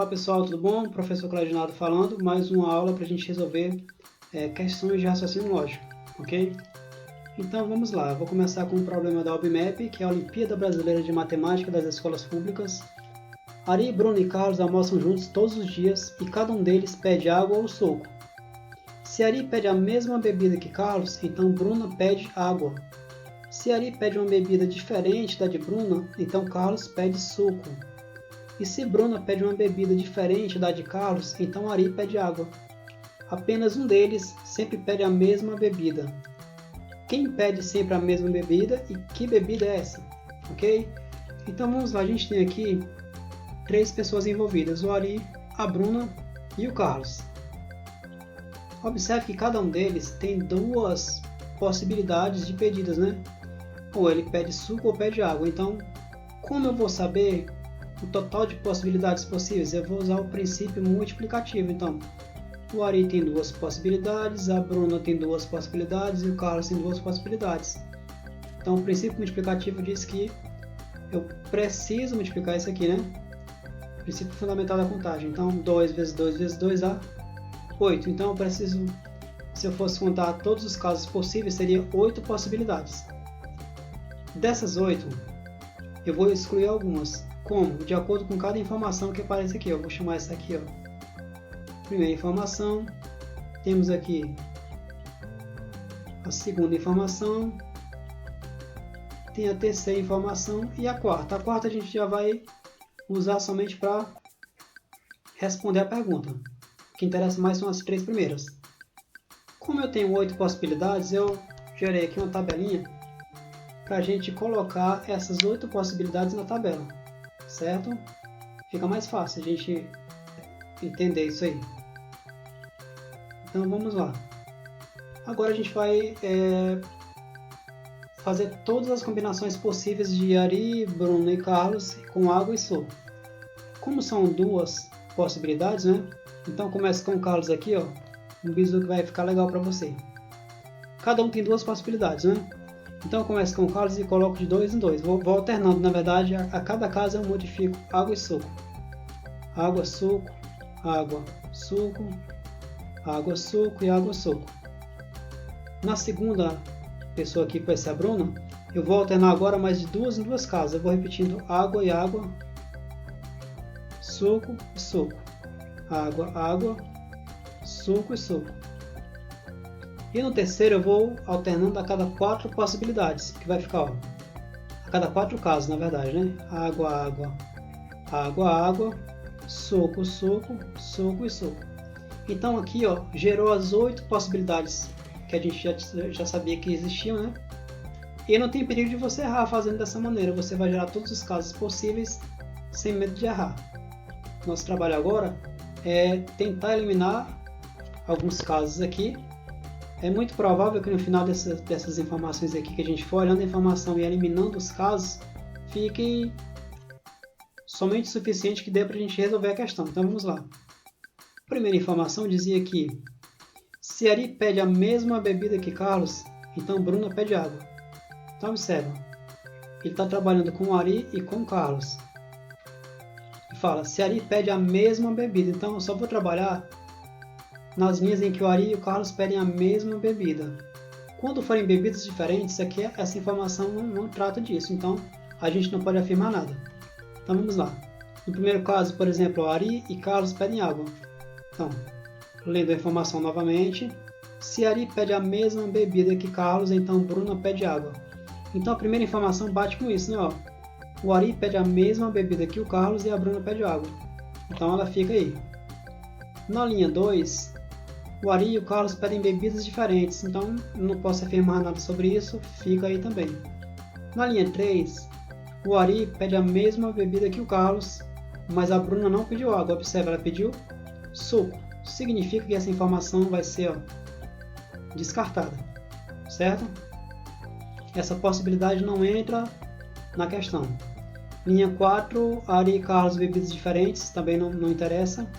pessoal, tudo bom? Professor Claudinado falando, mais uma aula para a gente resolver questões de raciocínio lógico, ok? Então vamos lá, eu vou começar com o problema da OBMEP, que é a Olimpíada Brasileira de Matemática das Escolas Públicas. Ari, Bruno e Carlos almoçam juntos todos os dias e cada um deles pede água ou suco. Se Ari pede a mesma bebida que Carlos, então Bruna pede água. Se Ari pede uma bebida diferente da de Bruna, então Carlos pede suco. E se Bruna pede uma bebida diferente da de Carlos, então Ari pede água. Apenas um deles sempre pede a mesma bebida. Quem pede sempre a mesma bebida e que bebida é essa? Ok? Então vamos lá, a gente tem aqui três pessoas envolvidas, o Ari, a Bruna e o Carlos. Observe que cada um deles tem duas possibilidades de pedidos, né? Ou ele pede suco ou pede água. Então, como eu vou saber o total de possibilidades possíveis? Eu vou usar o princípio multiplicativo. Então, o Ari tem duas possibilidades, a Bruna tem duas possibilidades e o Carlos tem duas possibilidades. Então, o princípio multiplicativo diz que eu preciso multiplicar isso aqui, né? Princípio fundamental da contagem. Então, 2 vezes 2 vezes 2 dá 8. Então, eu preciso, se eu fosse contar todos os casos possíveis, seria 8 possibilidades. Dessas 8, eu vou excluir algumas. Como? De acordo com cada informação que aparece aqui. Eu vou chamar essa aqui, ó. Primeira informação, temos aqui a segunda informação, tem a terceira informação e a quarta. A quarta a gente já vai usar somente para responder a pergunta. O que interessa mais são as três primeiras. Como eu tenho 8 possibilidades, eu gerei aqui uma tabelinha para a gente colocar essas 8 possibilidades na tabela, certo? Fica mais fácil a gente entender isso aí. Então vamos lá. Agora a gente vai fazer todas as combinações possíveis de Ari, Bruno e Carlos com água e suco. Como são duas possibilidades, né? Então começa com o Carlos aqui, ó. Um bizu que vai ficar legal para você. Cada um tem duas possibilidades, né? Então eu começo com o Carlos e coloco de 2 em 2. Vou alternando, na verdade, a cada caso eu modifico água e suco. Água, suco, água, suco, água, suco e água, suco. Na segunda pessoa aqui, que vai ser a Bruna, eu vou alternar agora mais de 2 em 2 casas. Eu vou repetindo água e água, suco e suco. Água, água, suco e suco. E no terceiro eu vou alternando a cada 4 possibilidades, que vai ficar, ó, a cada 4 casos, na verdade, né? Água, água, água, água, suco, suco, suco e suco. Então aqui, ó, gerou as 8 possibilidades que a gente já sabia que existiam, né? E não tem perigo de você errar fazendo dessa maneira. Você vai gerar todos os casos possíveis sem medo de errar. Nosso trabalho agora é tentar eliminar alguns casos aqui. É muito provável que no final dessas informações aqui que a gente for olhando a informação e eliminando os casos, fique somente o suficiente que dê para a gente resolver a questão. Então vamos lá. A primeira informação dizia que se Ari pede a mesma bebida que Carlos, então Bruna pede água. Então observa, ele está trabalhando com o Ari e com o Carlos. E fala, se Ari pede a mesma bebida, então eu só vou trabalhar nas linhas em que o Ari e o Carlos pedem a mesma bebida. Quando forem bebidas diferentes, aqui essa informação não trata disso, então a gente não pode afirmar nada. Então vamos lá. No primeiro caso, por exemplo, Ari e Carlos pedem água. Então, lendo a informação novamente, se Ari pede a mesma bebida que Carlos, então Bruna pede água. Então a primeira informação bate com isso, né? Ó, o Ari pede a mesma bebida que o Carlos e a Bruna pede água. Então ela fica aí. Na linha 2, o Ari e o Carlos pedem bebidas diferentes, então não posso afirmar nada sobre isso, fica aí também. Na linha 3, o Ari pede a mesma bebida que o Carlos, mas a Bruna não pediu água. Observe, ela pediu suco. Significa que essa informação vai ser, ó, descartada, certo? Essa possibilidade não entra na questão. Linha 4, Ari e Carlos bebidas diferentes, também não interessa.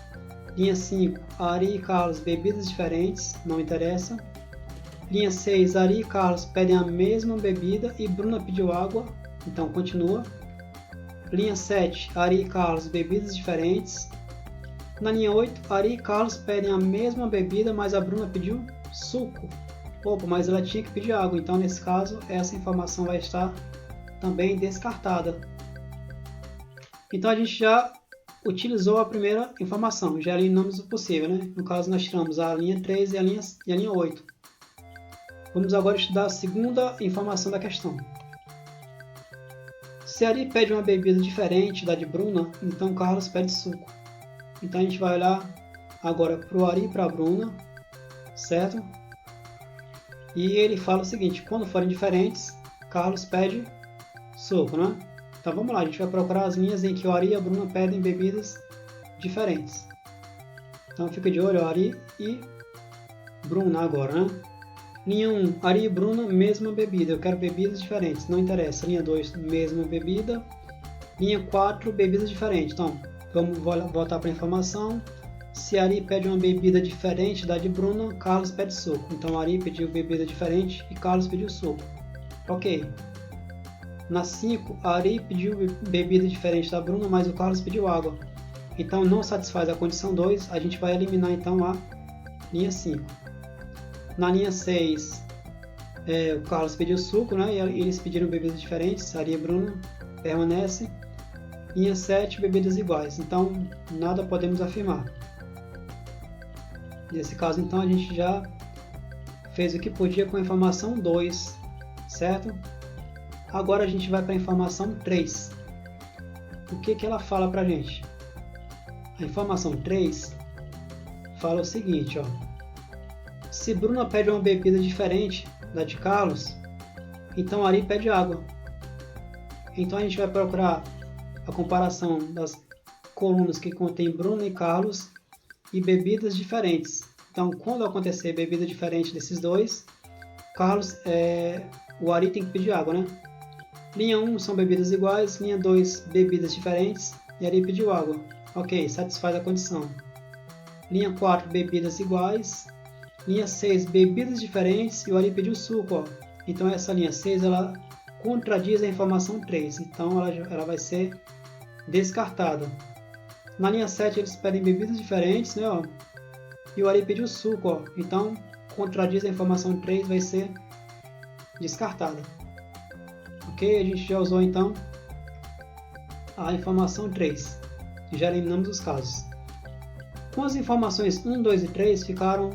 Linha 5, Ari e Carlos bebidas diferentes, não interessa. Linha 6, Ari e Carlos pedem a mesma bebida e Bruna pediu água, então continua. Linha 7, Ari e Carlos bebidas diferentes. Na linha 8, Ari e Carlos pedem a mesma bebida, mas a Bruna pediu suco. Opa, mas ela tinha que pedir água, então nesse caso essa informação vai estar também descartada. Então a gente já utilizou a primeira informação, já eliminamos o possível, né? No caso nós tiramos a linha 3 e a linha 8. Vamos agora estudar a segunda informação da questão. Se Ari pede uma bebida diferente da de Bruna, então Carlos pede suco. Então a gente vai olhar agora para o Ari e para a Bruna, certo? E ele fala o seguinte: quando forem diferentes, Carlos pede suco, né? Então vamos lá, a gente vai procurar as linhas em que o Ari e a Bruna pedem bebidas diferentes. Então fica de olho, Ari e Bruna agora, né? Linha 1, Ari e Bruna, mesma bebida. Eu quero bebidas diferentes, não interessa. Linha 2, mesma bebida. Linha 4, bebidas diferentes. Então, vamos voltar para a informação. Se Ari pede uma bebida diferente da de Bruna, Carlos pede suco. Então, Ari pediu bebida diferente e Carlos pediu suco. Ok. Na 5, Ari pediu bebida diferente da Bruna, mas o Carlos pediu água. Então, não satisfaz a condição 2. A gente vai eliminar, então, a linha 5. Na linha 6, o Carlos pediu suco, né? E eles pediram bebidas diferentes, Ari e Bruna permanece. Linha 7, bebidas iguais. Então, nada podemos afirmar. Nesse caso, então, a gente já fez o que podia com a informação 2, certo? Agora a gente vai para a informação 3. O que ela fala para a gente? A informação 3 fala o seguinte, ó. Se Bruna pede uma bebida diferente da de Carlos, então Ari pede água. Então a gente vai procurar a comparação das colunas que contém Bruna e Carlos e bebidas diferentes. Então, quando acontecer bebida diferente desses dois, o Ari tem que pedir água, né? Linha 1 são bebidas iguais, linha 2 bebidas diferentes e Ari pediu água. Ok, satisfaz a condição. Linha 4 bebidas iguais. Linha 6, bebidas diferentes e o Ari pediu suco. Ó. Então essa linha 6 ela contradiz a informação 3. Então ela vai ser descartada. Na linha 7 eles pedem bebidas diferentes, né? Ó, e o Ari pediu suco. Ó. Então contradiz a informação 3, vai ser descartada. Ok? A gente já usou então a informação 3. Já eliminamos os casos. Com as informações 1, 2 e 3 ficaram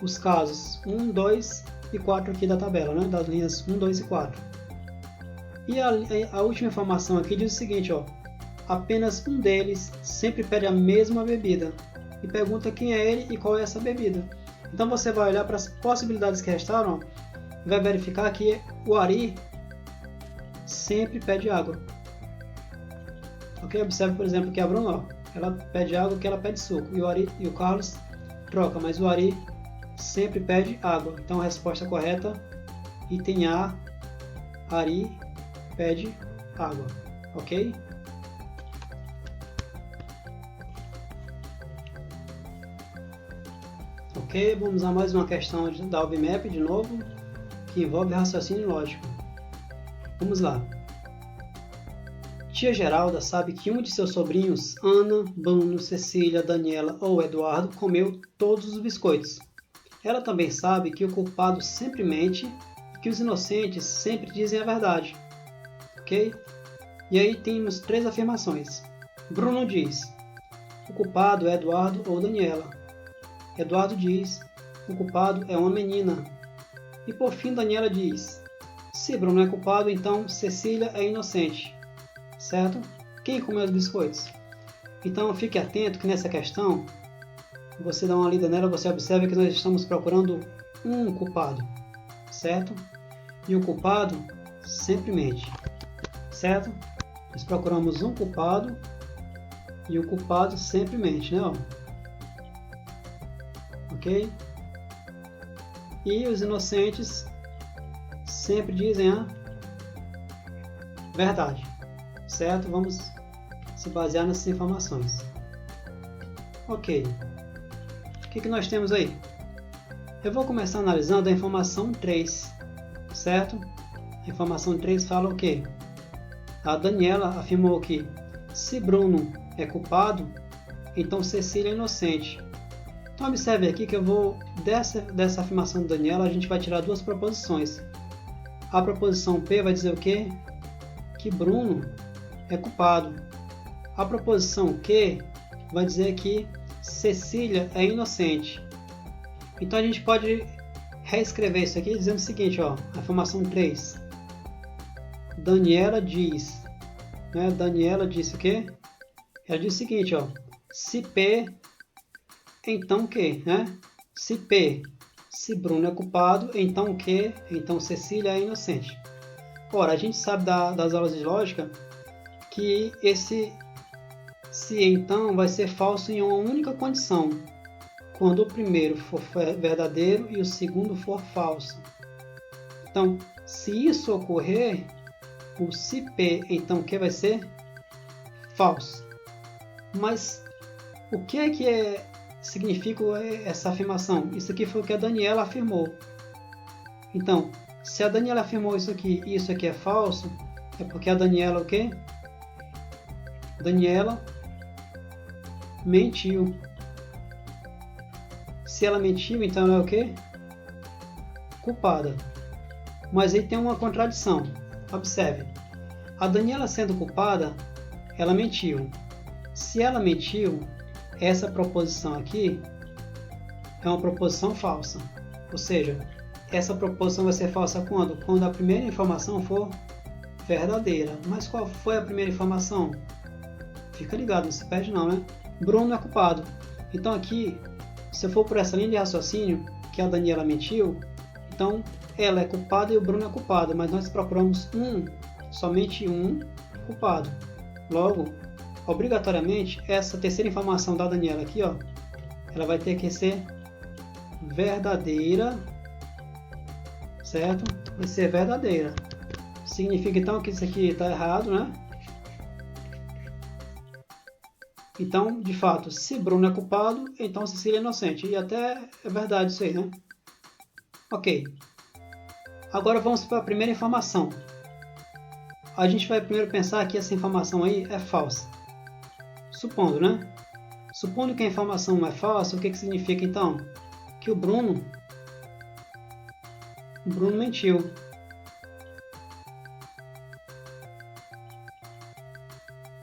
os casos 1, 2 e 4 aqui da tabela, né? Das linhas 1, 2 e 4. E a última informação aqui diz o seguinte, ó, apenas um deles sempre pede a mesma bebida e pergunta quem é ele e qual é essa bebida. Então você vai olhar para as possibilidades que restaram, ó, e vai verificar que o Ari sempre pede água. Ok? Observe, por exemplo, que a Bruna, ó, ela pede água, que ela pede suco, e o Ari e o Carlos troca, mas o Ari sempre pede água. Então a resposta correta, item A, Ari pede água. Ok? Ok, vamos a mais uma questão da UBMAP de novo, que envolve raciocínio lógico. Vamos lá. Tia Geralda sabe que um de seus sobrinhos, Ana, Bruno, Cecília, Daniela ou Eduardo, comeu todos os biscoitos. Ela também sabe que o culpado sempre mente e que os inocentes sempre dizem a verdade. Ok? E aí temos 3 afirmações. Bruno diz: o culpado é Eduardo ou Daniela. Eduardo diz: o culpado é uma menina. E por fim Daniela diz: se Bruno é culpado, então Cecília é inocente. Certo? Quem comeu os biscoitos? Então fique atento que nessa questão, você dá uma lida nela, você observa que nós estamos procurando um culpado, certo? E o culpado sempre mente, certo? Nós procuramos um culpado e o culpado sempre mente, né? Ó. Ok? E os inocentes sempre dizem a verdade. Certo? Vamos se basear nessas informações. Ok. O que nós temos aí? Eu vou começar analisando a informação 3. Certo? A informação 3 fala o quê? A Daniela afirmou que se Bruno é culpado, então Cecília é inocente. Então observe aqui que eu vou, dessa afirmação do Daniela, a gente vai tirar duas proposições. A proposição P vai dizer o quê? Que Bruno é culpado. A proposição Q vai dizer que Cecília é inocente. Então a gente pode reescrever isso aqui dizendo o seguinte, ó, afirmação 3. Daniela diz, né? Daniela disse o quê? Ela diz o seguinte, ó, se P, então Q, né? Se Bruno é culpado, então Q, então Cecília é inocente. Ora, a gente sabe das aulas de lógica que esse se então vai ser falso em uma única condição, quando o primeiro for verdadeiro e o segundo for falso. Então, se isso ocorrer, o se P, então Q vai ser falso. Mas o que significa essa afirmação? Isso aqui foi o que a Daniela afirmou. Então, se a Daniela afirmou isso aqui e isso aqui é falso, é porque a Daniela o quê? Daniela mentiu. Se ela mentiu, então ela é o quê? Culpada. Mas aí tem uma contradição. Observe. A Daniela sendo culpada, ela mentiu. Se ela mentiu, essa proposição aqui é uma proposição falsa. Ou seja, essa proposição vai ser falsa quando? Quando a primeira informação for verdadeira. Mas qual foi a primeira informação? Fica ligado, não se perde não, né? Bruno é culpado. Então aqui, se eu for por essa linha de raciocínio, que a Daniela mentiu, então ela é culpada e o Bruno é culpado, mas nós procuramos somente um culpado. Logo, obrigatoriamente, essa terceira informação da Daniela aqui, ó, ela vai ter que ser verdadeira, certo? Vai ser verdadeira. Significa então que isso aqui está errado, né? Então, de fato, se Bruno é culpado, então Cecília é inocente. E até é verdade isso aí, né? Ok. Agora vamos para a primeira informação. A gente vai primeiro pensar que essa informação aí é falsa. Supondo, né? Supondo que a informação é falsa, o que significa então? Que o Bruno mentiu.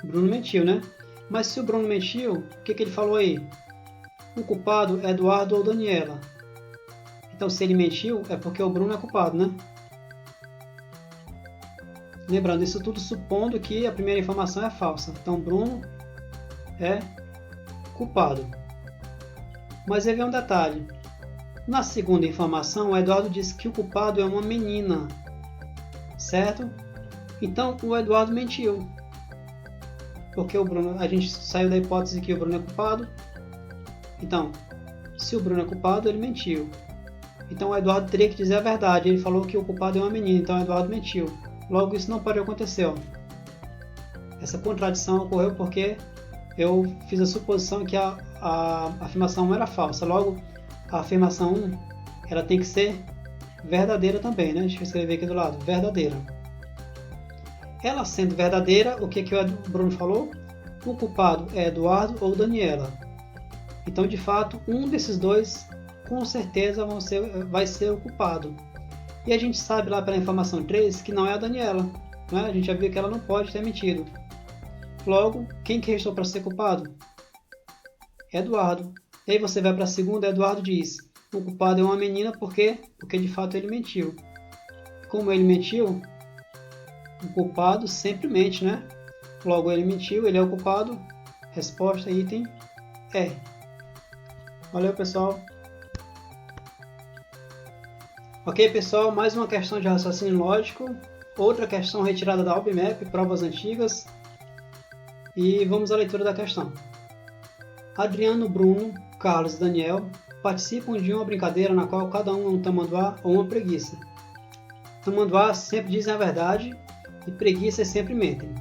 Bruno mentiu, né? Mas se o Bruno mentiu, o que ele falou aí? O culpado é Eduardo ou Daniela. Então, se ele mentiu, é porque o Bruno é culpado, né? Lembrando, isso tudo supondo que a primeira informação é falsa. Então, Bruno é culpado. Mas aí vem um detalhe. Na segunda informação, o Eduardo disse que o culpado é uma menina. Certo? Então, o Eduardo mentiu. Porque o Bruno, a gente saiu da hipótese que o Bruno é culpado. Então, se o Bruno é culpado, ele mentiu. Então, o Eduardo teria que dizer a verdade. Ele falou que o culpado é uma menina, então o Eduardo mentiu. Logo, isso não pode acontecer. Ó. Essa contradição ocorreu porque eu fiz a suposição que a afirmação 1 era falsa. Logo, a afirmação 1 ela tem que ser verdadeira também, né? Deixa eu escrever aqui do lado. Verdadeira. Ela sendo verdadeira, o que o Bruno falou? O culpado é Eduardo ou Daniela. Então, de fato, um desses dois, com certeza, vai ser o culpado. E a gente sabe lá pela informação 3 que não é a Daniela. Né? A gente já viu que ela não pode ter mentido. Logo, quem que restou para ser culpado? Eduardo. E aí você vai para a segunda, Eduardo diz: o culpado é uma menina, por quê? Porque de fato ele mentiu. Como ele mentiu, o culpado sempre mente, né? Logo, ele mentiu, ele é o culpado. Resposta, item E. Valeu, pessoal. Ok, pessoal, mais uma questão de raciocínio lógico. Outra questão retirada da AlpMap, provas antigas. E vamos à leitura da questão. Adriano, Bruno, Carlos e Daniel participam de uma brincadeira na qual cada um é um tamanduá ou uma preguiça. Tamanduá sempre dizem a verdade e preguiças sempre mentem.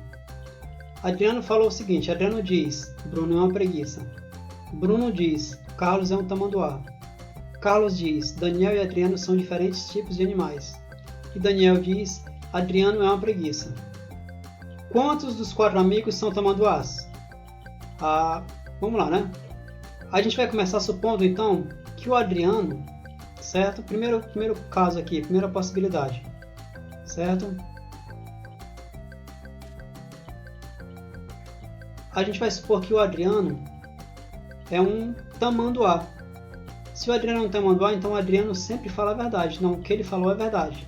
Adriano falou o seguinte: Adriano diz, Bruno é uma preguiça. Bruno diz, Carlos é um tamanduá. Carlos diz, Daniel e Adriano são diferentes tipos de animais. E Daniel diz, Adriano é uma preguiça. Quantos dos 4 amigos são tamanduás? Vamos lá, né? A gente vai começar supondo, então, que o Adriano, certo? Primeiro caso aqui, primeira possibilidade, certo? A gente vai supor que o Adriano é um tamanduá. Se o Adriano é um tamanduá, então o Adriano sempre fala a verdade. Não, o que ele falou é verdade.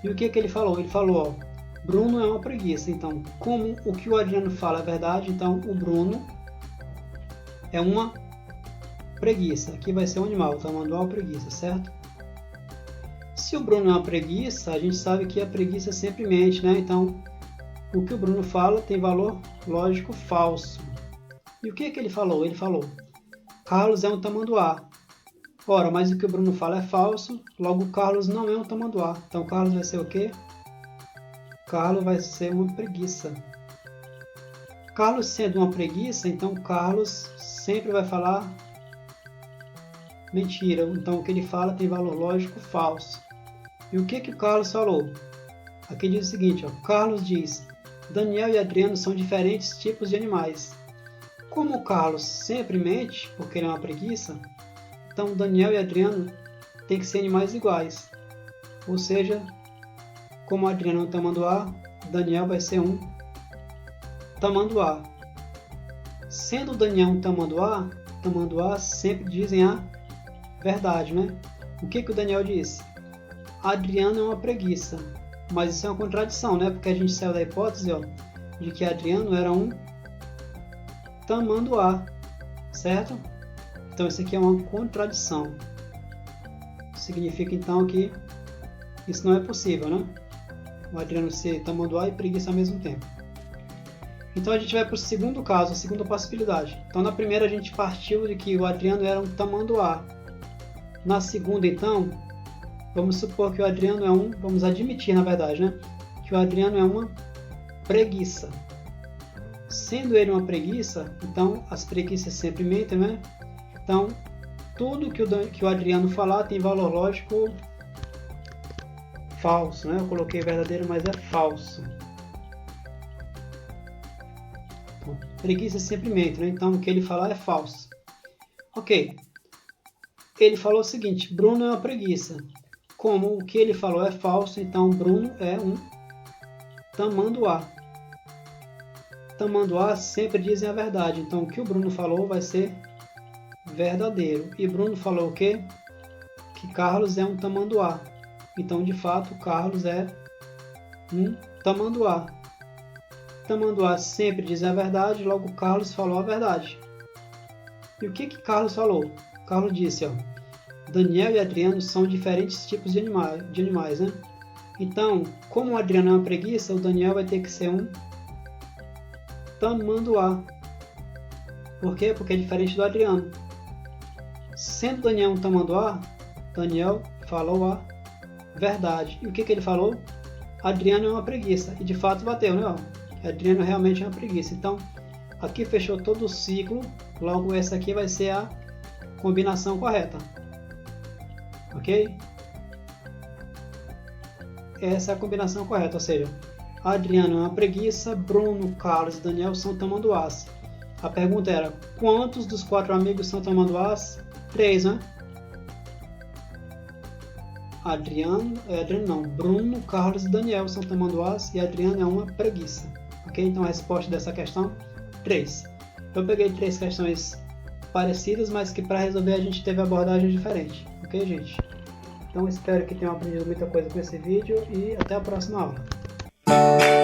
E o que ele falou? Ele falou, ó, Bruno é uma preguiça. Então, como o que o Adriano fala é verdade, então o Bruno é uma preguiça. Aqui vai ser um animal, tamanduá ou preguiça, certo? Se o Bruno é uma preguiça, a gente sabe que a preguiça sempre mente, né? Então, o que o Bruno fala tem valor lógico falso. E o que ele falou? Ele falou, Carlos é um tamanduá. Ora, mas o que o Bruno fala é falso, logo Carlos não é um tamanduá. Então, Carlos vai ser o quê? Carlos vai ser uma preguiça. Carlos sendo uma preguiça, então Carlos sempre vai falar mentira. Então, o que ele fala tem valor lógico falso. E o que o Carlos falou? Aqui diz o seguinte, ó, Carlos diz, Daniel e Adriano são diferentes tipos de animais. Como o Carlos sempre mente, porque ele é uma preguiça, então Daniel e Adriano têm que ser animais iguais. Ou seja, como Adriano é um tamanduá, Daniel vai ser um tamanduá. Sendo Daniel um tamanduá sempre dizem a verdade, né? O que o Daniel disse? Adriano é uma preguiça. Mas isso é uma contradição, né? Porque a gente saiu da hipótese, ó, de que Adriano era um tamanduá, certo? Então isso aqui é uma contradição. Significa então que isso não é possível, né? O Adriano ser tamanduá e preguiça ao mesmo tempo. Então a gente vai para o segundo caso, a segunda possibilidade. Então na primeira a gente partiu de que o Adriano era um tamanduá. Na segunda, então, vamos supor que o Adriano é um, vamos admitir na verdade, né? Que o Adriano é uma preguiça. Sendo ele uma preguiça, então as preguiças sempre mentem, né? Então, tudo que o Adriano falar tem valor lógico falso, né? Eu coloquei verdadeiro, mas é falso. Então, preguiça sempre mente, né? Então, o que ele falar é falso. Ok. Ele falou o seguinte, Bruno é uma preguiça. Como o que ele falou é falso, então Bruno é um tamanduá. Tamanduá sempre dizem a verdade, então o que o Bruno falou vai ser verdadeiro. E Bruno falou o quê? Que Carlos é um tamanduá. Então, de fato, Carlos é um tamanduá. Tamanduá sempre diz a verdade, logo Carlos falou a verdade. E o que Carlos falou? Carlos disse, ó, Daniel e Adriano são diferentes tipos de animais, né? Então, como o Adriano é uma preguiça, o Daniel vai ter que ser um tamanduá. Por quê? Porque é diferente do Adriano. Sendo Daniel um tamanduá, Daniel falou a verdade. E o que ele falou? Adriano é uma preguiça. E de fato bateu, né? Adriano realmente é uma preguiça. Então, aqui fechou todo o ciclo. Logo, essa aqui vai ser a combinação correta. Ok? Essa é a combinação correta. Ou seja, Adriano é uma preguiça, Bruno, Carlos e Daniel são tamanduás. A pergunta era, quantos dos 4 amigos são tamanduás? 3, né? Bruno, Carlos e Daniel são tamanduás e Adriano é uma preguiça. Ok? Então a resposta dessa questão, 3. Eu peguei 3 questões parecidas, mas que para resolver a gente teve abordagem diferente. Ok, gente? Então espero que tenham aprendido muita coisa com esse vídeo e até a próxima aula.